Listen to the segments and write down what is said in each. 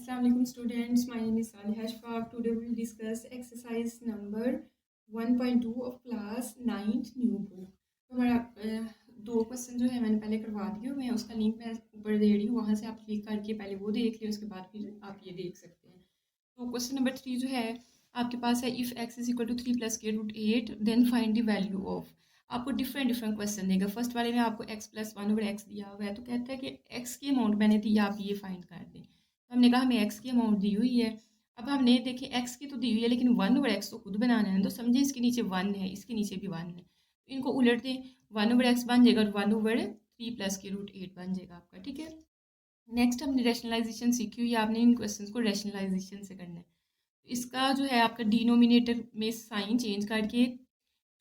Assalamualaikum students, my name is Saliha Shfaq. Today we will discuss exercise number 1.2 of class 9th new book. तो हमारा दो question जो है मैंने पहले करवा दिए, मैं उसका लिंक मैं ऊपर दे रही हूँ, वहाँ से आप क्लिक करके पहले वो देख लियो, उसके बाद फिर आप ये देख सकते हैं। तो क्वेश्चन नंबर 3 जो है आपके पास है, if x is equal to 3 plus के root 8 then find the value of. आपको डिफरेंट क्वेश्चन देगा। फर्स्ट वाले में आपको एक्स प्लस 1/x दिया हुआ है, तो कहता है कि एक्स की अमाउंट मैंने दी, आप ये फाइंड कर दें। तो हमने कहा हमें एक्स की अमाउंट दी हुई है। अब हमने देखें एक्स की तो दी हुई है, लेकिन 1/x तो खुद बनाना है, तो समझे इसके नीचे 1 है, इसके नीचे भी 1 है, तो इनको उलट दें। 1/x बन जाएगा और 1/3 प्लस के रूट 8 बन जाएगा आपका। ठीक है, नेक्स्ट हमने रैशनलाइजेशन सीखी हुई है, आपने इन क्वेश्चंस को रैशनलाइजेशन से करना है। तो इसका जो है आपका डिनोमिनेटर में साइन चेंज करके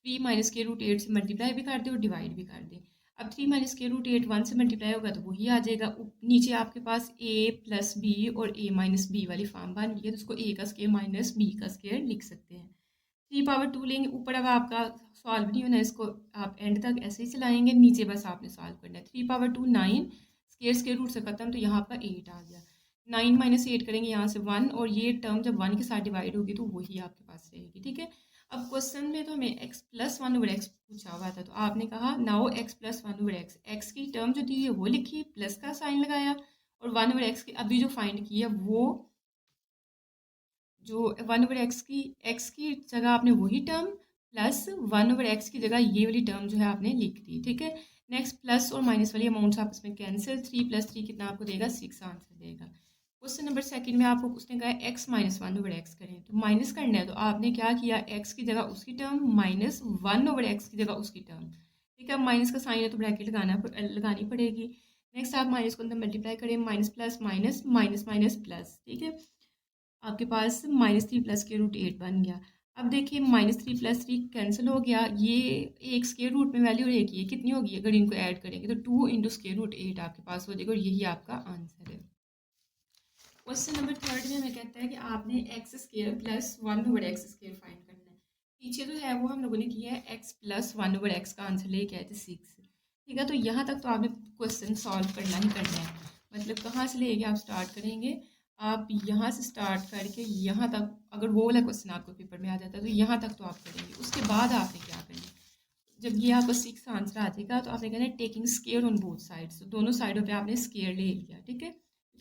3 माइनस के रूट 8 से मल्टीप्लाई भी कर दे और डिवाइड भी कर दे। अब 3 माइनस के रूट 8 1 से मल्टीप्लाई होगा तो वही आ जाएगा। नीचे आपके पास a प्लस बी और a माइनस बी वाली फॉर्म बन गई है, तो उसको a का स्केयर माइनस b का स्केयर लिख सकते हैं। 3/2 लेंगे, ऊपर अब आपका सॉल्व नहीं होना, इसको आप एंड तक ऐसे ही चलाएंगे, नीचे बस आपने सॉल्व करना है। 3/2 9, स्केयर रूट से खत्म, तो यहाँ आपका 8 आ गया। 9 माइनस 8 करेंगे यहाँ से 1, और ये टर्म जब 1 के साथ डिवाइड होगी तो वही आपके पास रहेगी। ठीक है, अब क्वेश्चन में तो हमें x प्लस 1/x पूछा हुआ था, तो आपने कहा now x plus 1/x, x की टर्म जो दी है वो लिखी, प्लस का साइन लगाया, और 1/x की अभी जो फाइंड की है वो जो 1/x की x की जगह आपने वही टर्म प्लस 1/x की जगह ये वाली टर्म जो है आपने लिख दी। ठीक है, नेक्स्ट प्लस और माइनस वाली अमाउंट्स आपस में कैंसिल, 3 + 3 कितना आपको देगा, 6 आंसर देगा। क्वेश्चन नंबर सेकंड में आपको उसने कहा x माइनस 1/x करें, तो माइनस करना है, तो आपने क्या किया, x की जगह उसकी टर्म माइनस 1/x की जगह उसकी टर्म। ठीक है, अब माइनस का साइन है तो ब्रैकेट लगानी पड़ेगी। नेक्स्ट आप माइनस को अंदर मल्टीप्लाई करें, minus plus minus minus minus plus. ठीक है, आपके पास -3 प्लस के रूट 8 बन गया। अब देखिए -3 + 3 कैंसिल हो गया, ये एक स्क्वायर रूट में वैल्यू रहेगी, ये कितनी होगी अगर इनको ऐड करेंगे, तो 2 × स्क्वायर रूट 8 आपके पास हो जाएगा, और यही आपका आंसर है। क्वेश्चन नंबर थर्ड में हमें कहता है कि आपने x² प्लस 1/x² फाइंड करना है। पीछे जो है वो हम लोगों ने किया है x प्लस 1/x का आंसर लेके आए थे 6। ठीक है, तो यहाँ तक तो आपने क्वेश्चन सॉल्व करना ही करना है। मतलब कहाँ से लेके आप स्टार्ट करेंगे, आप यहाँ से स्टार्ट करके यहाँ तक, अगर वो वाला क्वेश्चन आपको पेपर में आ जाता है तो यहाँ तक तो आप करेंगे। उसके बाद आपने क्या करना है, जब ये आपका 6 आंसर आ जाएगा तो आपने कहना है taking square on both sides, तो दोनों साइडों पे आपने स्केयर ले लिया। ठीक है,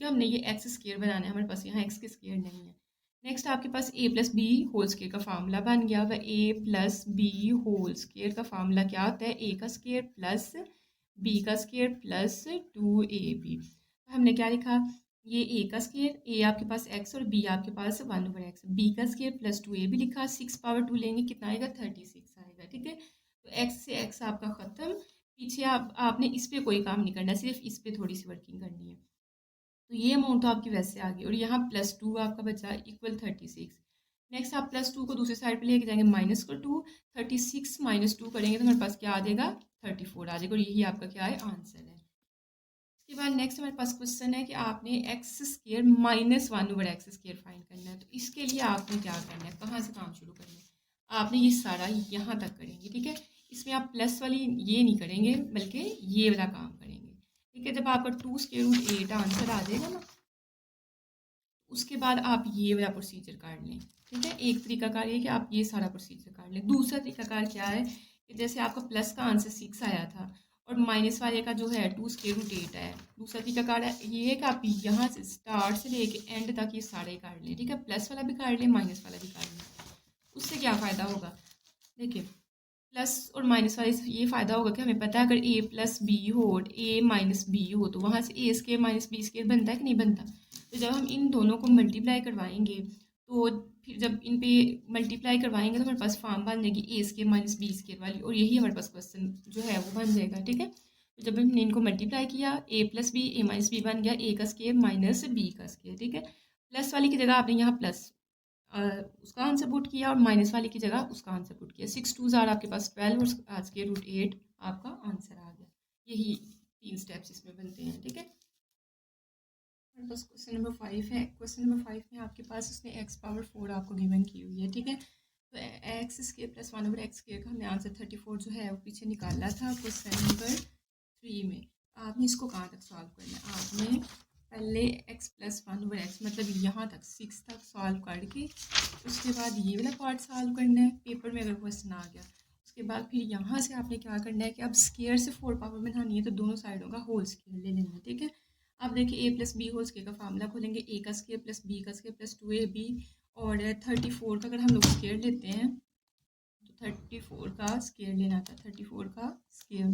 क्योंकि हमने ये एक्स स्केयर बनाना है, हमारे पास यहाँ एक्स के स्केयर नहीं है। नेक्स्ट आपके पास a + b होल स्केयर का फार्मूला बन गया। वह a + b होल स्केयर का फार्मूला क्या होता है, a का स्केयर प्लस b का स्केयर प्लस 2ab। हमने क्या लिखा, ये a का स्केयर, a आपके पास x और b आपके पास 1/x, b का स्केयर प्लस 2ab लिखा, 6/2 लेंगे कितना आएगा, 36 आएगा। ठीक है, तो x से x आपका ख़त्म, पीछे आपने इस पे कोई काम नहीं करना, सिर्फ इस पे थोड़ी सी वर्किंग करनी है। तो ये अमाउंट तो आपकी वैसे आ गई, और यहाँ +2 आपका बचा इक्वल 36। नेक्स्ट आप +2 को दूसरी साइड पे लेके जाएंगे, -2, 36 - 2 करेंगे तो हमारे पास क्या आ जाएगा, 34 आ जाएगा, और यही आपका क्या है, आंसर है। इसके बाद नेक्स्ट हमारे पास क्वेश्चन है कि आपने x² - 1/x² फाइंड करना है। तो इसके लिए आपने क्या करना है, कहाँ से काम शुरू करना है, आपने ये सारा यहाँ तक करेंगे। ठीक है, इसमें आप प्लस वाली ये नहीं करेंगे, बल्कि ये वाला काम करेंगे। ठीक है, जब आपका 2√8 आंसर आ जाएगा ना, उसके बाद आप ये वाला प्रोसीजर कर लें। ठीक है, एक तरीकाकार ये कि आप ये सारा प्रोसीजर कर लें। दूसरा तरीकाकार क्या है कि जैसे आपका प्लस का आंसर 6 आया था और माइनस वाले का जो है 2√8 है, दूसरा तरीकाकार ये है कि आप यहाँ से स्टार्ट से लेके एंड तक ये सारे कर लें। ठीक है, प्लस वाला भी कर लें, माइनस वाला भी कर लें। उससे क्या फ़ायदा होगा, देखिए प्लस और माइनस वाले से ये फ़ायदा होगा कि हमें पता है अगर a + b हो, a - b हो, तो वहाँ से a² - b² बनता है कि नहीं बनता। तो जब हम इन दोनों को मल्टीप्लाई करवाएंगे, तो फिर जब इन पे मल्टीप्लाई करवाएंगे तो हमारे पास फॉर्म बन जाएगी a² - b² वाली, और यही हमारे पास क्वेश्चन जो है वो बन जाएगा। ठीक है, तो जब हमने इनको मल्टीप्लाई किया, a + b a - b बन गया, a का स्केयर माइनस b का स्केयर। ठीक है, प्लस वाली की जगह आपने यहाँ प्लस उसका आंसर पुट किया, और माइनस वाले की जगह उसका आंसर पुट किया। 6 2 ज़ार आपके पास 12 और आज के √8 आपका आंसर आ गया। यही 3 स्टेप्स इसमें बनते हैं। ठीक है, हमारे पास क्वेश्चन नंबर 5 है। क्वेश्चन नंबर 5 में आपके पास उसने x⁴ आपको गिवन की हुई है। ठीक है, तो x² + 1/x² का हमने आंसर 34 जो है वो पीछे निकाला था क्वेश्चन नंबर 3 में। आपने इसको कहाँ तक सॉल्व करना है, आपने पहले x plus one over x मतलब यहाँ तक 6 तक सॉल्व करके उसके बाद ये वाला पार्ट सॉल्व करना है पेपर में अगर क्वेश्चन आ गया। उसके बाद फिर यहाँ से आपने क्या करना है कि अब स्केयर से 4 पावर बनानी है तो दोनों साइडों का होल स्केयर ले लेना है, ठीक है। अब देखिए a plus B whole square का फार्मूला खोलेंगे, a का स्केयर प्लस b का स्केयर प्लस 2ab और 34 का अगर हम लोग स्केयर लेते हैं तो 34 का स्केयर लेना था, 34 का स्केयर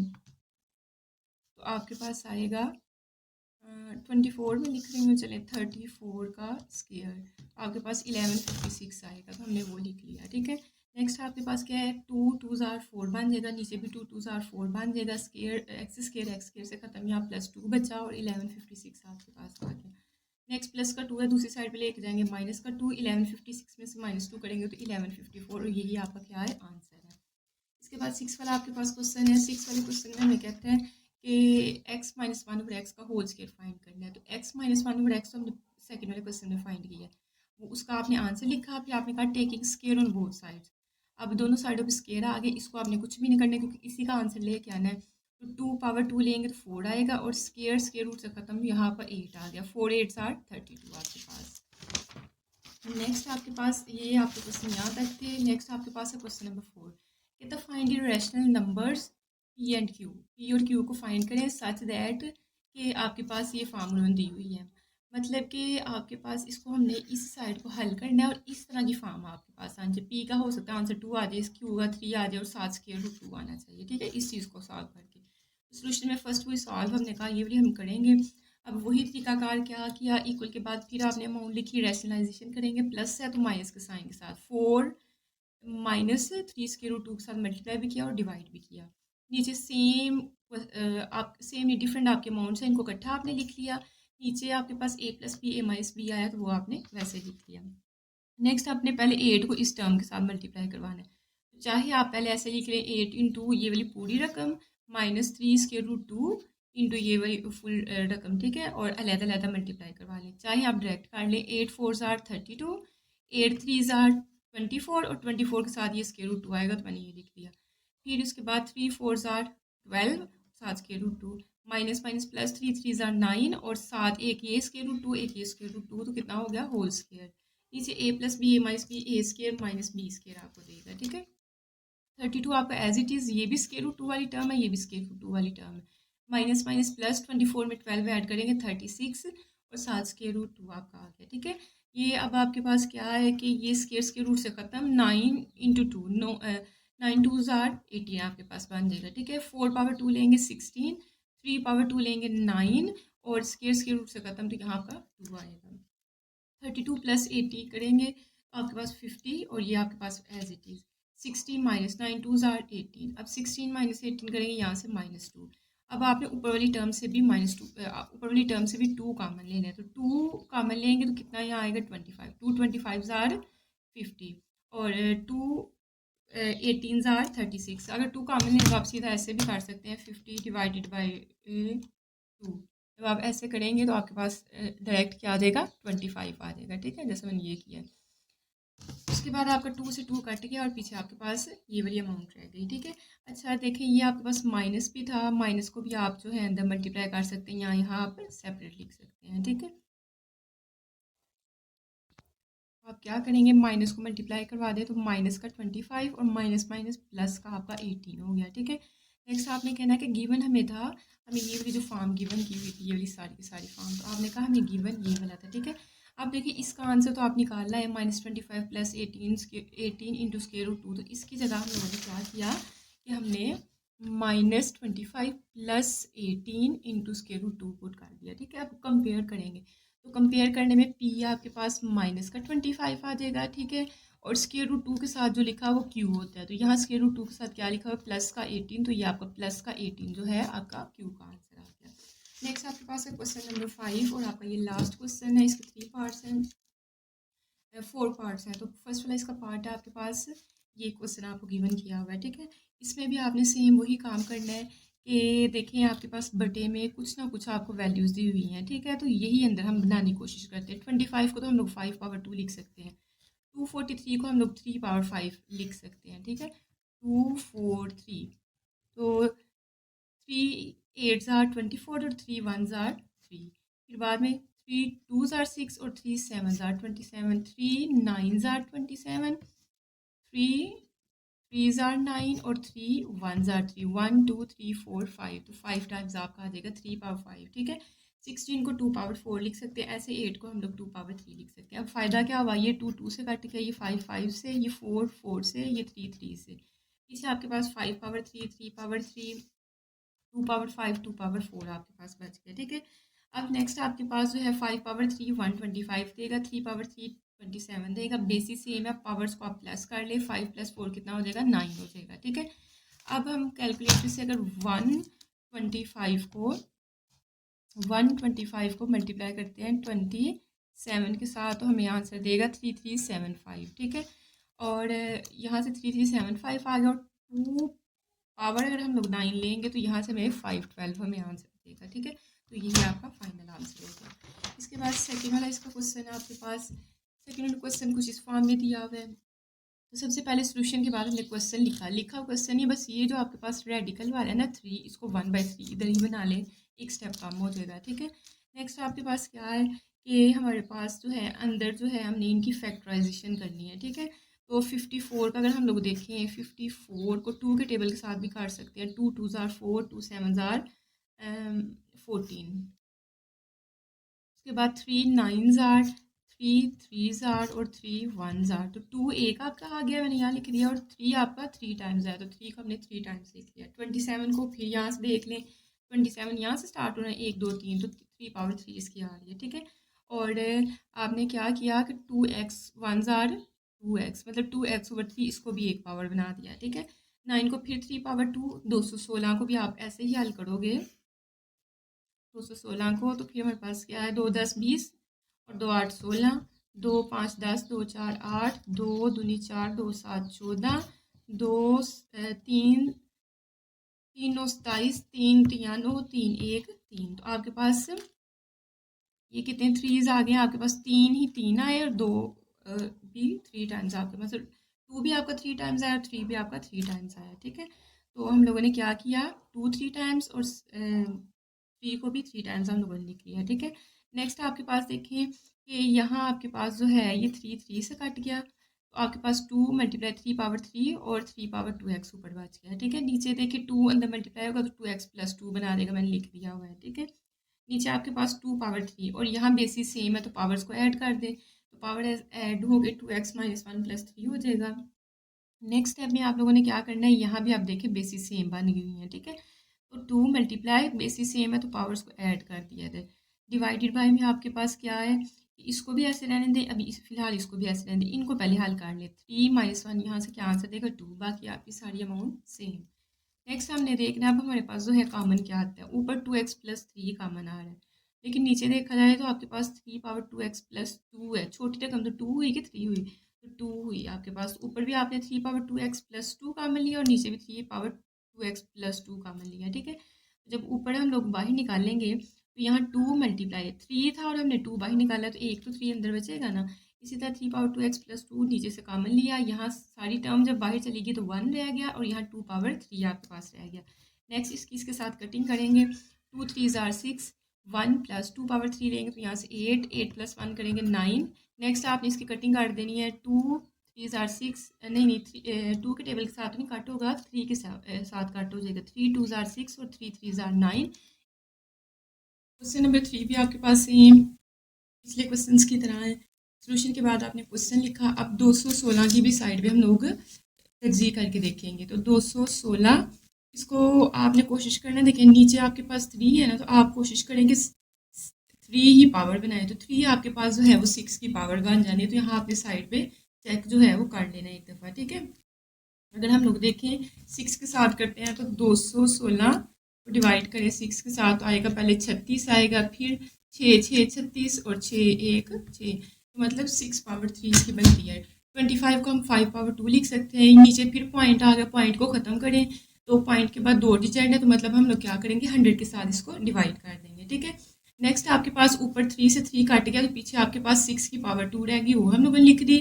तो आपके पास आएगा 24 में लिख रही हूँ, चले 34 का स्केयर आपके पास 1156 आएगा तो हमने वो लिख लिया, ठीक है। नेक्स्ट आपके पास क्या है, 2 2 ज़ार 4 बन जाएगा, नीचे भी 2 2 ज़ार 4 बन जाएगा, स्केयर एक्स स्केयर से ख़त्म, यहाँ प्लस 2 बचा और 1156 आपके पास आ गया। नेक्स्ट प्लस का 2 है, दूसरी साइड पे लेके जाएंगे माइनस का 2, 1156 में से -2 करेंगे तो 1154 और यही आपका क्या है, आंसर है। इसके बाद 6 वाला आपके पास क्वेश्चन है। 6 वाले क्वेश्चन में हमें कहते हैं कि x minus one over x का होल स्केयर फाइंड करना है। तो x minus one over x तो हमने सेकंड वाले क्वेश्चन में फाइंड किया है, वो उसका आपने आंसर लिखा, फिर आपने कहा taking square on both sides. अब दोनों साइडों पे स्केयर आ गए, इसको आपने कुछ भी नहीं करना क्योंकि इसी का आंसर लेके आना है। तो 2 पावर 2 लेंगे तो 4 आएगा और स्केयर स्केयर रूट से खत्म, यहाँ पर 8 आ गया, 4 8 आर 32 आपके पास। नेक्स्ट आपके पास ये आपके क्वेश्चन यहाँ तक थे। नेक्स्ट आपके पास है क्वेश्चन नंबर 4, कहता find the rational numbers P and Q. P और क्यू को फाइंड करें सच दैट कि आपके पास ये फार्मूला दी हुई है, मतलब कि आपके पास इसको हमने इस साइड को हल करना है और इस तरह की फॉर्म आपके पास आंसर पी का हो सकता है आंसर 2 आ जाए, क्यू का 3 आ जाए और 7 स्क्वायर रूट 2 आना चाहिए, ठीक है। इस चीज़ को सॉल्व करके सोल्यूशन में फर्स्ट वही सॉल्व हमने कहा ये वाली हम करेंगे। अब वही तरीकाकार क्या किया, इक्वल के बाद फिर आपने अमाउंट लिखी, रैशनलाइजेशन करेंगे, प्लस है तो माइनस के साइन के साथ 4 माइनस 3 स्क्वायर रूट 2 के साथ मल्टीप्लाई भी किया और डिवाइड भी किया। नीचे सेम आप सेम ये डिफरेंट आपके अमाउंट्स हैं, इनको इकट्ठा आपने लिख लिया। नीचे आपके पास a plus B A minus B आया तो वो आपने वैसे लिख लिया। नेक्स्ट आपने पहले 8 को इस टर्म के साथ मल्टीप्लाई करवाना है, तो चाहे आप पहले ऐसे लिख लें 8 इंटू ये वाली पूरी रकम माइनस 3 स्क्वायर रूट 2 इंटू ये वाली फुल रकम, ठीक है, और अलग-अलग मल्टीप्लाई करवा लें। चाहे आप डायरेक्ट कर लें 8 4 ज़ार 32, 8 3 ज़ार 24 और 24 के साथ ये स्क्वायर रूट 2 आएगा तो मैंने ये लिख लिया। फिर उसके बाद 3 4 ज़ार 12 सात square root 2 minus minus plus 3 3 ज़ार 9 और साथ एक ये स्क्वायर रूट 2 एक ये स्क्वायर रूट 2 तो कितना हो गया, होल स्क्वायर। नीचे a plus B A minus B A square minus B square आपको देगा, ठीक है। 32 आपका एज इट इज़, ये भी स्केयर रूट 2 वाली टर्म है, ये भी स्केयर रूट 2 वाली टर्म है। माइनस माइनस प्लस 24 में 12 ऐड करेंगे 36 और 7 स्केयर रूट 2 आपका आ गया, ठीक है। ये अब आपके पास क्या है कि ये स्केयर रूट से ख़त्म 9 इंटू टू 9 2 ज़ार 18 आपके पास बन जाएगा, ठीक है। 4 पावर 2 लेंगे 16, 3 पावर 2 लेंगे 9 और स्केयर रूट से ख़त्म तो यहाँ आपका 2 आएगा। 32 प्लस 80 करेंगे तो आपके पास 50 और ये आपके पास एज इट इज़ 16 माइनस 9 2 ज़ार 18। अब 16 माइनस 18 करेंगे यहाँ से -2। अब आपने ऊपर वाली टर्म से भी ऊपर वाली टर्म से भी 2 कॉमन लेना है, तो 2 कॉमन लेंगे तो कितना यहाँ आएगा 25, 2 25 ज़ार 50 और 2 18 ज़ार 36। अगर 2 कॉमन लेंगे तो आप सीधा ऐसे भी कर सकते हैं 50 डिवाइडेड बाई 2। जब आप ऐसे करेंगे तो आपके पास डायरेक्ट क्या आ जाएगा 25 आ जाएगा, ठीक है, जैसे मैंने ये किया। उसके बाद आपका 2 से 2 कट गया और पीछे आपके पास ये वाली अमाउंट रह गई, ठीक है। अच्छा देखिए ये आपके पास माइनस भी था, माइनस को भी आप जो है अंदर मल्टीप्लाई कर सकते हैं, यहाँ आप सेपरेट लिख सकते हैं, ठीक है। आप क्या करेंगे, माइनस को मल्टीप्लाई करवा दें तो माइनस का 25 और माइनस माइनस प्लस का आपका 18 हो गया, ठीक है। नेक्स्ट आपने कहना है कि गिवन हमें था, हमें ये वाली जो फॉर्म गिवन की हुई थी ये वाली सारी की सारी फॉर्म, तो आपने कहा हमें गिवन ये वाला था, ठीक है। अब देखिए इसका आंसर तो आप निकालना है -25 प्लस 18 इंटू स्क्वायर रूट 2, तो इसकी जगह हम लोगों ने क्या किया कि हमने -25 plus 18 into square root 2 put कर दिया, ठीक है। अब कंपेयर करेंगे तो कंपेयर करने में पी आपके पास माइनस का 25 आ जाएगा, ठीक है, और स्क्वायर रूट 2 के साथ जो लिखा है वो क्यू होता है, तो यहाँ स्क्वायर रूट 2 के साथ क्या लिखा हुआ है प्लस का 18, तो ये आपका प्लस का 18 जो है आपका क्यू का आंसर आ गया। नेक्स्ट आपके पास है क्वेश्चन नंबर 5 और आपका ये लास्ट क्वेश्चन है, इसके 3 पार्ट्स हैं, 4 पार्ट्स हैं। तो फर्स्ट वाला इसका पार्ट है आपके पास, ये क्वेश्चन आपको गिवन किया हुआ है, ठीक है। इसमें भी आपने सेम वही काम करना है कि देखें आपके पास बटे में कुछ ना कुछ आपको वैल्यूज़ दी हुई हैं, ठीक है, तो यही अंदर हम बनाने की कोशिश करते हैं। 25 को तो हम लोग 5 पावर 2 लिख सकते हैं, 243 को हम लोग 3 पावर 5 लिख सकते हैं, ठीक है, 243, तो 3 8 ज़ार 24 और 3 1 ज़ार 3। फिर बाद में 3 2s आर 6 और 3 7s are 27, 3 9s are 27, 3 3s are 9 और 3 1s आर 3, 1 2 3 4 5, तो 5 टाइम्स आपका आ जाएगा 3 पावर 5, ठीक है। 16 को 2 पावर 4 लिख सकते हैं, ऐसे 8 को हम लोग 2 पावर 3 लिख सकते हैं। अब फ़ायदा क्या हुआ, ये 2 2 से कट गया, ये 5 5 से, ये 4 4 से, ये 3 3 से। पीछे आपके पास 5 पावर 3 3 पावर 3 2 पावर 5 2 पावर 4 आपके पास बच गया, ठीक है। अब नेक्स्ट आपके पास जो है 5 पावर 3 125 देगा, 3 पावर 3 27 देगा। बेसिस सेम है, पावर्स को आप प्लस कर ले, 5 + 4 कितना हो जाएगा, 9 हो जाएगा, ठीक है। अब हम कैलकुलेटर से अगर 125 को मल्टीप्लाई करते हैं 27 के साथ, तो हमें आंसर देगा 3375, ठीक है। और यहाँ से 3375 आ गया, और 2 पावर अगर हम लोग 9 लेंगे तो यहाँ से हमें 512 हमें आंसर देगा, ठीक है। तो यही आपका फाइनल आंसर होगा। इसके बाद सेकंड वाला इसका क्वेश्चन है आपके पास। सेकंड क्वेश्चन कुछ इस फॉर्म में दिया हुआ है। तो सबसे पहले सोल्यूशन के बाद हमने क्वेश्चन लिखा क्वेश्चन ही बस, ये जो आपके पास रेडिकल वाला है ना 3, इसको 1/3 इधर ही बना लें, एक स्टेप कम हो जाएगा, ठीक है। नेक्स्ट आपके पास क्या है कि हमारे पास जो है अंदर जो है हमने इनकी फैक्टराइजेशन करनी है, ठीक है। तो 54 का अगर हम लोग देखें, 54 को 2 के टेबल के साथ भी कर सकते हैं, 2 2s आर 4, 2 7s आर 14। उसके बाद 3 9s आर, 3 3s आर और 3 1s आर। तो 2 एक आपका आ गया, मैंने यहाँ लिख दिया, और 3 आपका 3 टाइम्स आया, तो 3 को हमने 3 टाइम्स लिख लिया। 27 को फिर यहाँ से देख लें, 27 यहाँ से स्टार्ट होना है, 1 2 3, तो 3 पावर 3 इसकी आ रही है, ठीक है। और आपने क्या किया कि 2x 1s आर 2x, मतलब 2x/3 इसको भी एक पावर बना दिया, ठीक है। 9 को फिर 3 पावर 2, 216 को भी आप ऐसे ही हल करोगे, 216 को, तो फिर हमारे पास क्या है, 2 10 20 और 2 8 16, 2 5 10, 2 4 8, 2 दूनी 4, 2 7 14, 2 3 3 9 27, 3 3 9 3 1 3। तो आपके पास ये कितने थ्रीज आ गए आपके पास, 3 ही 3 आए, और 2 भी 3 टाइम्स आपके पास, 2 भी आपका 3 टाइम्स आया, 3 भी आपका 3 टाइम्स आया, ठीक है। तो हम लोगों ने क्या किया, 2 3 टाइम्स और 3 को भी 3 टाइम्स हम लोगों ने लिख लिया, ठीक है। नेक्स्ट आपके पास देखें कि यहाँ आपके पास जो है ये 3 3 से कट गया, तो आपके पास 2 × 3 पावर 3 और 3 पावर 2x ऊपर बच गया, ठीक है। नीचे देखिए 2 अंदर मल्टीप्लाई होगा तो 2x + 2 बना देगा, मैंने लिख दिया हुआ है, ठीक है। नीचे आपके पास 2 पावर 3 और यहाँ बेसिस सेम है, तो पावर्स को ऐड कर दें, तो पावर ऐड हो गए, 2x - 1 + 3 हो जाएगा। नेक्स्ट स्टेप में आप लोगों ने क्या करना है, यहाँ भी आप देखें बेसिस सेम बन गई हुई है, ठीक है। तो 2 × बेसिस सेम है, तो पावर्स को ऐड कर दिया जाए। डिवाइडेड बाय में आपके पास क्या है, इसको भी ऐसे रहने दें, अभी फिलहाल इसको भी ऐसे रहने दें, इनको पहले हल कर लें। 3 - 1 यहाँ से क्या आंसर देगा, 2, बाकी आपकी सारी अमाउंट सेम। नेक्स्ट हमने देखना है, अब हमारे पास जो है कॉमन क्या आता है, ऊपर 2x + 3 कॉमन आ रहा है, लेकिन नीचे देखा जाए तो आपके पास 3 पावर 2x + 2 है, छोटी रकम तो 2 हुई कि 3 हुई, तो 2 हुई आपके पास। ऊपर भी आपने 3 पावर 2x + 2 कॉमन लिया, और नीचे भी 3 पावर 2x + 2 कॉमन लिया, ठीक है। जब ऊपर हम लोग बाहर निकालेंगे तो यहाँ 2 × 3 था और हमने 2 बाहर निकाला, तो एक तो 3 अंदर बचेगा ना। इसी तरह 3 पावर 2x + 2 नीचे से कॉमन लिया, यहाँ सारी टर्म जब बाहर चली गई तो 1 रह गया, और यहाँ 2 पावर 3 आपके पास रह गया। नेक्स्ट इसके साथ कटिंग करेंगे, 2 3s आर 6, 1 + 2 पावर 3 लेंगे तो यहाँ से 8, 8 + 1 करेंगे 9। नेक्स्ट आपने इसकी कटिंग कर देनी है, 2 3s आर 6, नहीं 2 के टेबल के साथ नहीं कट होगा, 3 के साथ कट हो जाएगा, 3 2s आर 6 और 3 3s आर 9। क्वेश्चन नंबर 3 भी आपके पास सेम पिछले क्वेश्चंस की तरह है। सोल्यूशन के बाद आपने क्वेश्चन लिखा। अब 216 की भी साइड पे हम लोग तर्जीह करके देखेंगे। तो 216 इसको आपने कोशिश करना है, देखिए नीचे आपके पास 3 है ना, तो आप कोशिश करेंगे 3 ही पावर बनाए, तो 3 आपके पास जो है वो 6 की पावर बन जानी है। तो यहाँ आपने साइड पे चेक जो है वो कर लेना है एक दफ़ा, ठीक है। अगर हम लोग देखें 6 के साथ करते हैं, तो 216 को डिवाइड करें 6 के साथ, तो आएगा पहले 36 आएगा, फिर 6 6 36 और 6 1 6, तो मतलब 6 पावर 3 इसकी बनती है। 25 को हम 5 पावर 2 लिख सकते हैं। नीचे फिर पॉइंट आ गया, पॉइंट को ख़त्म करें, तो पॉइंट के बाद 2 डिजिट है, तो मतलब हम लोग क्या करेंगे 100 के साथ इसको डिवाइड कर देंगे, ठीक है। नेक्स्ट आपके पास ऊपर 3 से 3 कट गया, तो पीछे आपके पास 6 की पावर 2 रहेगी, वो हम लोगों ने लिख दी।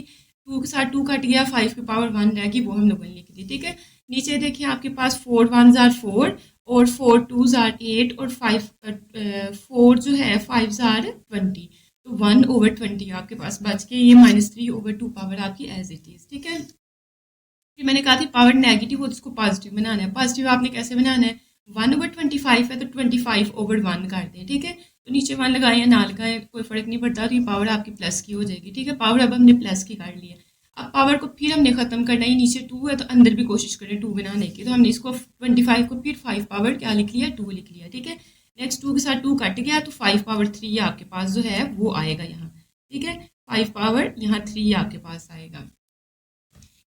2 के साथ 2 कट गया, 5 की पावर 1 रहेगी, वो हम लोगों ने लिख दी, ठीक है। नीचे देखिए आपके पास 4 1s आर 4 और 4 2 8 और 4 जो है 5 20, तो 1/20 आपके पास बच के ये -3/2 पावर आपकी एज इट इज़, ठीक है। फिर मैंने कहा थी पावर नेगेटिव हो तो उसको पॉजिटिव बनाना है। पॉजिटिव आपने कैसे बनाना है, 1/25 है तो 25/1 कर दें, ठीक है। तो नीचे 1 लगाएं या ना लगाएं कोई फ़र्क नहीं पड़ता, तो ये पावर आपकी प्लस की हो जाएगी, ठीक है। पावर अब हमने प्लस की कर ली है। अब पावर को फिर हमने ख़त्म करना है, नीचे 2 है तो अंदर भी कोशिश करें 2 बनाने की। तो हमने इसको 25 को फिर 5 पावर क्या लिख लिया, 2 लिख लिया, ठीक है। नेक्स्ट 2 के साथ 2 कट गया तो 5 पावर 3 आपके पास जो है वो आएगा यहाँ, ठीक है। 5 पावर यहाँ 3 आपके पास आएगा।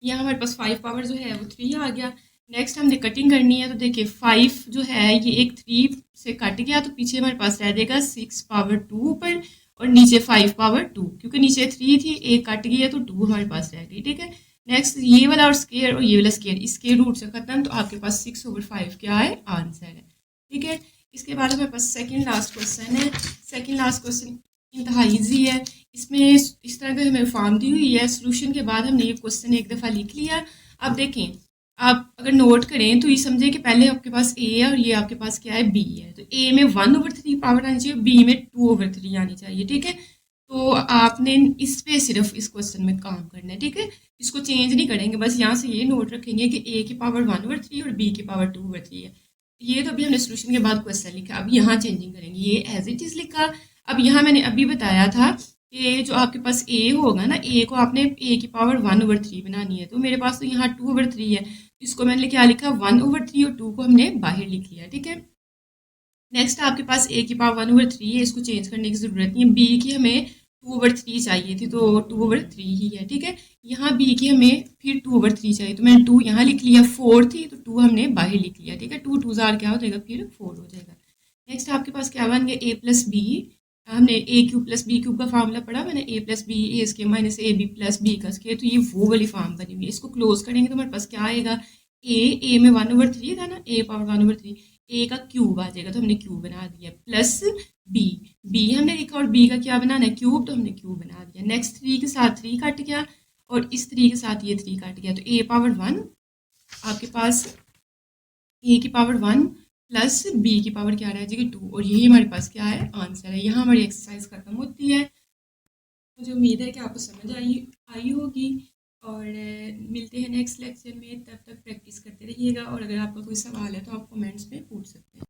यहाँ हमारे पास 5 पावर जो है वो 3 आ गया। नेक्स्ट हमने कटिंग करनी है, तो देखिए 5 जो है ये एक 3 से कट गया तो पीछे हमारे पास रह जाएगा 6 पावर 2 ऊपर और नीचे 5 पावर 2, क्योंकि नीचे 3 थी एक कट गई है तो 2 हमारे पास रह गई, ठीक है। नेक्स्ट ये वाला और स्केयर और ये वाला स्केयर, स्केयर रूट से खत्म, तो आपके पास 6/5 क्या है, आंसर है, ठीक है। इसके बाद हमारे पास सेकेंड लास्ट क्वेश्चन है। सेकेंड लास्ट क्वेश्चन इंतहा ईजी है। इसमें इस तरह का हमें फॉर्म दी हुई है, सोल्यूशन के बाद हमने ये क्वेश्चन एक दफ़ा लिख लिया। अब देखें, आप अगर नोट करें तो ये समझें कि पहले आपके पास ए है और ये आपके पास क्या है, बी है। तो ए में 1/3 पावर आनी चाहिए, बी में 2/3 आनी चाहिए, ठीक है। तो आपने इस पे सिर्फ इस क्वेश्चन में काम करना है, ठीक है। इसको चेंज नहीं करेंगे, बस यहाँ से ये नोट रखेंगे कि ए की पावर 1/3 और बी की पावर 2/3 है। ये तो अभी हमने सोल्यूशन के बाद क्वेश्चन लिखा, अब यहाँ चेंजिंग करेंगे, ये एज इट इज़ लिखा। अब यहाँ मैंने अभी बताया था कि जो आपके पास ए होगा ना, ए को आपने ए की पावर 1/3 बनानी है, तो मेरे पास तो यहाँ 2/3 है, इसको मैंने क्या लिखा, 1/3 और 2 को हमने बाहर लिख लिया, ठीक है। नेक्स्ट आपके पास ए की पावर 1/3 है, इसको चेंज करने की ज़रूरत नहीं है। बी की हमें 2/3 चाहिए थी, तो 2/3 ही है, ठीक है। यहाँ बी की हमें फिर 2/3 चाहिए, तो मैंने 2 यहाँ लिख लिया, 4 थी तो 2 हमने बाहर लिख लिया, ठीक है। 2 2 ज़ार क्या हो जाएगा, फिर 4 हो जाएगा। नेक्स्ट आपके पास क्या बन गया, ए प्लस बी। हमने A cube plus B cube का फार्मूला पढ़ा मैंने, A plus B A square minus A B plus B का स्केयर, तो ये वो वाली फॉर्म बनी हुई है। इसको क्लोज करेंगे तो हमारे पास क्या आएगा, ए में 1/3 था ना, ए पावर 1/3, ए का क्यूब आ जाएगा, तो हमने क्यूब बना दिया, प्लस बी, बी हमने लिखा और बी का क्या बनाना है, क्यूब, तो हमने क्यूब बना दिया। नेक्स्ट 3 के साथ 3 कट गया और इस 3 के साथ ये 3 कट गया, तो ए पावर 1 आपके पास, ए की पावर 1 प्लस बी की पावर क्या रह जाएगी, 2, और यही हमारे पास क्या है, आंसर है। यहाँ हमारी एक्सरसाइज खत्म होती है। मुझे उम्मीद है कि आपको समझ आई आई होगी, और मिलते हैं नेक्स्ट लेक्चर में। तब तक प्रैक्टिस करते रहिएगा, और अगर आपका कोई सवाल है तो आप कमेंट्स में पूछ सकते हैं।